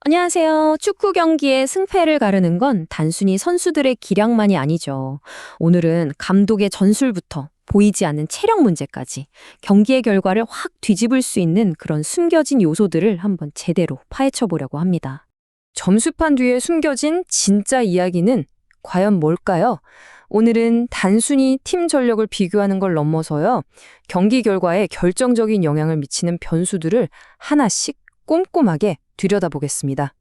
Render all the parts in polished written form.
안녕하세요. 축구 경기의 승패를 가르는 건 단순히 선수들의 기량만이 아니죠. 오늘은 감독의 전술부터 보이지 않는 체력 문제까지 경기의 결과를 확 뒤집을 수 있는 그런 숨겨진 요소들을 한번 제대로 파헤쳐 보려고 합니다. 점수판 뒤에 숨겨진 진짜 이야기는 과연 뭘까요? 오늘은 단순히 팀 전력을 비교하는 걸 넘어서요. 경기 결과에 결정적인 영향을 미치는 변수들을 하나씩 꼼꼼하게 들여다보겠습니다.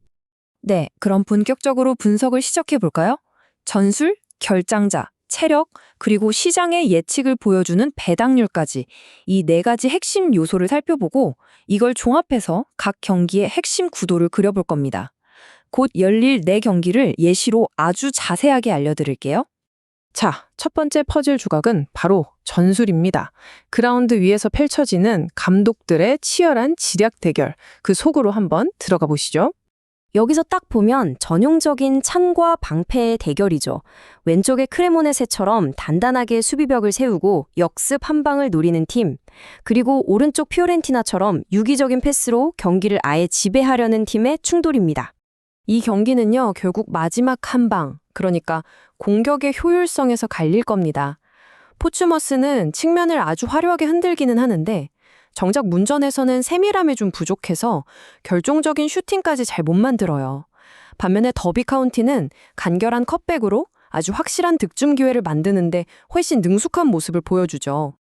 네, 그럼 본격적으로 분석을 시작해 볼까요? 전술, 결장자, 체력, 그리고 시장의 예측을 보여주는 배당률까지 이 네 가지 핵심 요소를 살펴보고 이걸 종합해서 각 경기의 핵심 구도를 그려볼 겁니다. 곧 열릴 네 경기를 예시로 아주 자세하게 알려드릴게요. 자, 첫 번째 퍼즐 조각은 바로 전술입니다. 그라운드 위에서 펼쳐지는 감독들의 치열한 지략 대결, 그 속으로 한번 들어가 보시죠. 여기서 딱 보면 전형적인 찬과 방패의 대결이죠. 왼쪽의 크레모네세처럼 단단하게 수비벽을 세우고 역습 한 방을 노리는 팀, 그리고 오른쪽 피오렌티나처럼 유기적인 패스로 경기를 아예 지배하려는 팀의 충돌입니다. 이 경기는요, 결국 마지막 한 방, 그러니까 공격의 효율성에서 갈릴 겁니다. 포츠머스는 측면을 아주 화려하게 흔들기는 하는데 정작 문전에서는 세밀함이 좀 부족해서 결정적인 슈팅까지 잘 못 만들어요. 반면에 더비 카운티는 간결한 컷백으로 아주 확실한 득점 기회를 만드는데 훨씬 능숙한 모습을 보여주죠.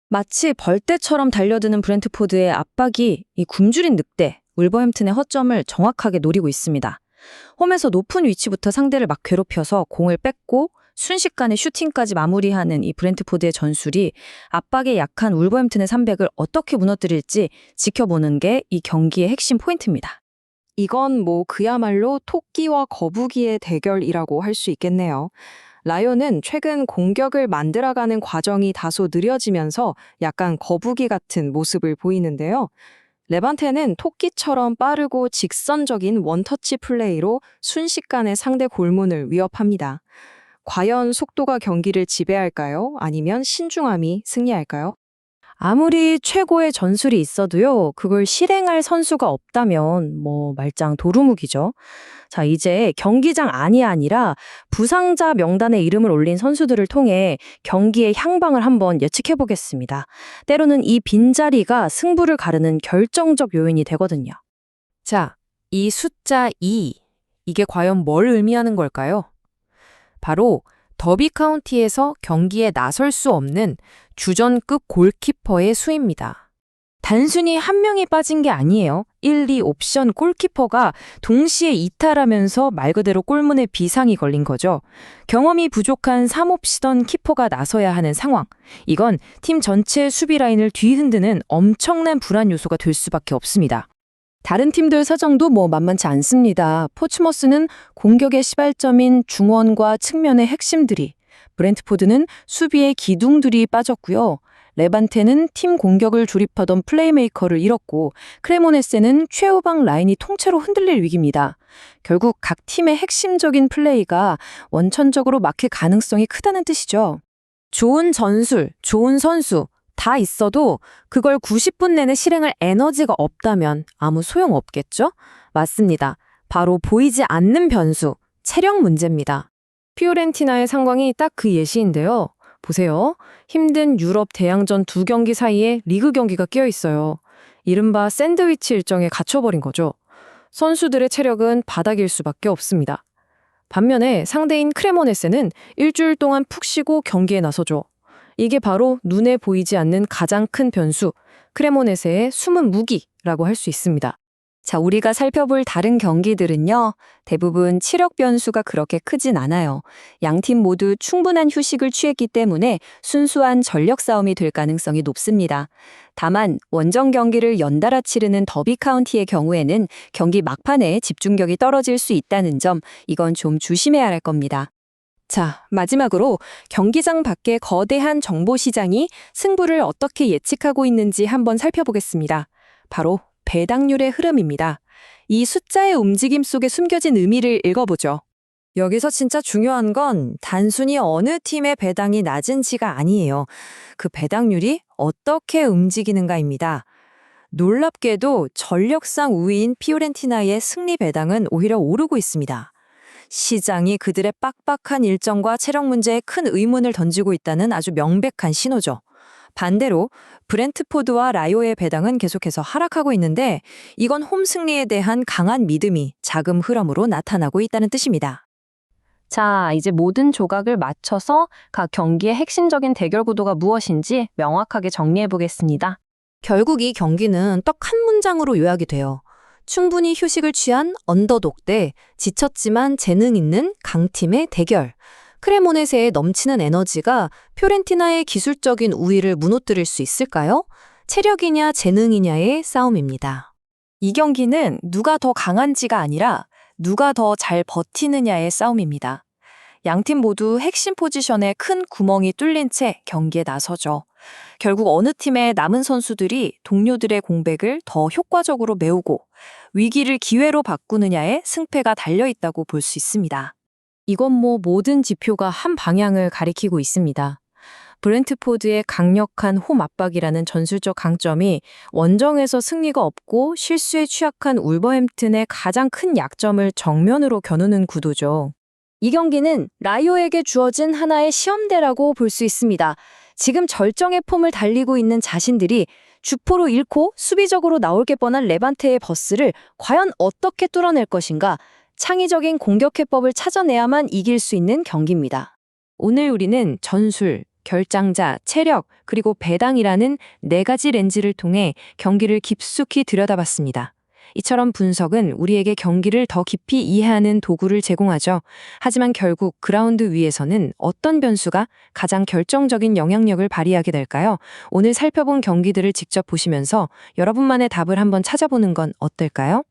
마치 벌떼처럼 달려드는 브렌트포드의 압박이 이 굶주린 늑대, 울버햄튼의 허점을 정확하게 노리고 있습니다. 홈에서 높은 위치부터 상대를 막 괴롭혀서 공을 뺏고 순식간에 슈팅까지 마무리하는 이 브렌트포드의 전술이 압박에 약한 울버햄튼의 300을 어떻게 무너뜨릴지 지켜보는 게 이 경기의 핵심 포인트입니다. 이건 그야말로 토끼와 거북이의 대결이라고 할 수 있겠네요. 라이온은 최근 공격을 만들어가는 과정이 다소 느려지면서 약간 거북이 같은 모습을 보이는데요. 레반테는 토끼처럼 빠르고 직선적인 원터치 플레이로 순식간에 상대 골문을 위협합니다. 과연 속도가 경기를 지배할까요? 아니면 신중함이 승리할까요? 아무리 최고의 전술이 있어도요, 그걸 실행할 선수가 없다면 말짱 도루묵이죠. 자, 이제 경기장 안이 아니라 부상자 명단에 이름을 올린 선수들을 통해 경기의 향방을 한번 예측해 보겠습니다. 때로는 이 빈자리가 승부를 가르는 결정적 요인이 되거든요. 자, 이 숫자 2, 이게 과연 뭘 의미하는 걸까요? 바로 더비 카운티에서 경기에 나설 수 없는 주전급 골키퍼의 수입니다. 단순히 한 명이 빠진 게 아니에요. 1, 2 옵션 골키퍼가 동시에 이탈하면서 말 그대로 골문에 비상이 걸린 거죠. 경험이 부족한 3옵시던 키퍼가 나서야 하는 상황. 이건 팀 전체 수비 라인을 뒤흔드는 엄청난 불안 요소가 될 수밖에 없습니다. 다른 팀들 사정도 만만치 않습니다. 포츠머스는 공격의 시발점인 중원과 측면의 핵심들이, 브렌트포드는 수비의 기둥들이 빠졌고요. 레반테는 팀 공격을 조립하던 플레이메이커를 잃었고, 크레모네세는 최후방 라인이 통째로 흔들릴 위기입니다. 결국 각 팀의 핵심적인 플레이가 원천적으로 막힐 가능성이 크다는 뜻이죠. 좋은 전술, 좋은 선수, 다 있어도 그걸 90분 내내 실행할 에너지가 없다면 아무 소용없겠죠? 맞습니다. 바로 보이지 않는 변수, 체력 문제입니다. 피오렌티나의 상황이 딱 그 예시인데요. 보세요. 힘든 유럽 대항전 두 경기 사이에 리그 경기가 끼어 있어요. 이른바 샌드위치 일정에 갇혀버린 거죠. 선수들의 체력은 바닥일 수밖에 없습니다. 반면에 상대인 크레모네세는 일주일 동안 푹 쉬고 경기에 나서죠. 이게 바로 눈에 보이지 않는 가장 큰 변수, 크레모네세의 숨은 무기라고 할 수 있습니다. 자, 우리가 살펴볼 다른 경기들은요, 대부분 치력 변수가 그렇게 크진 않아요. 양팀 모두 충분한 휴식을 취했기 때문에 순수한 전력 싸움이 될 가능성이 높습니다. 다만 원정 경기를 연달아 치르는 더비 카운티의 경우에는 경기 막판에 집중력이 떨어질 수 있다는 점, 이건 좀 조심해야 할 겁니다. 자, 마지막으로 경기장 밖의 거대한 정보시장이 승부를 어떻게 예측하고 있는지 한번 살펴보겠습니다. 바로 배당률의 흐름입니다. 이 숫자의 움직임 속에 숨겨진 의미를 읽어보죠. 여기서 진짜 중요한 건 단순히 어느 팀의 배당이 낮은지가 아니에요. 그 배당률이 어떻게 움직이는가입니다. 놀랍게도 전력상 우위인 피오렌티나의 승리 배당은 오히려 오르고 있습니다. 시장이 그들의 빡빡한 일정과 체력 문제에 큰 의문을 던지고 있다는 아주 명백한 신호죠. 반대로 브렌트포드와 라요의 배당은 계속해서 하락하고 있는데 이건 홈 승리에 대한 강한 믿음이 자금 흐름으로 나타나고 있다는 뜻입니다. 자, 이제 모든 조각을 맞춰서 각 경기의 핵심적인 대결 구도가 무엇인지 명확하게 정리해 보겠습니다. 결국 이 경기는 딱 한 문장으로 요약이 돼요. 충분히 휴식을 취한 언더독 대 지쳤지만 재능 있는 강팀의 대결. 크레모네세의 넘치는 에너지가 피오렌티나의 기술적인 우위를 무너뜨릴 수 있을까요? 체력이냐 재능이냐의 싸움입니다. 이 경기는 누가 더 강한지가 아니라 누가 더 잘 버티느냐의 싸움입니다. 양팀 모두 핵심 포지션에 큰 구멍이 뚫린 채 경기에 나서죠. 결국 어느 팀의 남은 선수들이 동료들의 공백을 더 효과적으로 메우고 위기를 기회로 바꾸느냐에 승패가 달려있다고 볼 수 있습니다. 이건 모든 지표가 한 방향을 가리키고 있습니다. 브렌트포드의 강력한 홈 압박이라는 전술적 강점이 원정에서 승리가 없고 실수에 취약한 울버햄튼의 가장 큰 약점을 정면으로 겨누는 구도죠. 이 경기는 라이오에게 주어진 하나의 시험대라고 볼 수 있습니다. 지금 절정의 폼을 달리고 있는 자신들이 주포로 잃고 수비적으로 나올 게 뻔한 레반테의 버스를 과연 어떻게 뚫어낼 것인가, 창의적인 공격 해법을 찾아내야만 이길 수 있는 경기입니다. 오늘 우리는 전술, 결장자, 체력, 그리고 배당이라는 4가지 렌즈를 통해 경기를 깊숙이 들여다봤습니다. 이처럼 분석은 우리에게 경기를 더 깊이 이해하는 도구를 제공하죠. 하지만 결국 그라운드 위에서는 어떤 변수가 가장 결정적인 영향력을 발휘하게 될까요? 오늘 살펴본 경기들을 직접 보시면서 여러분만의 답을 한번 찾아보는 건 어떨까요?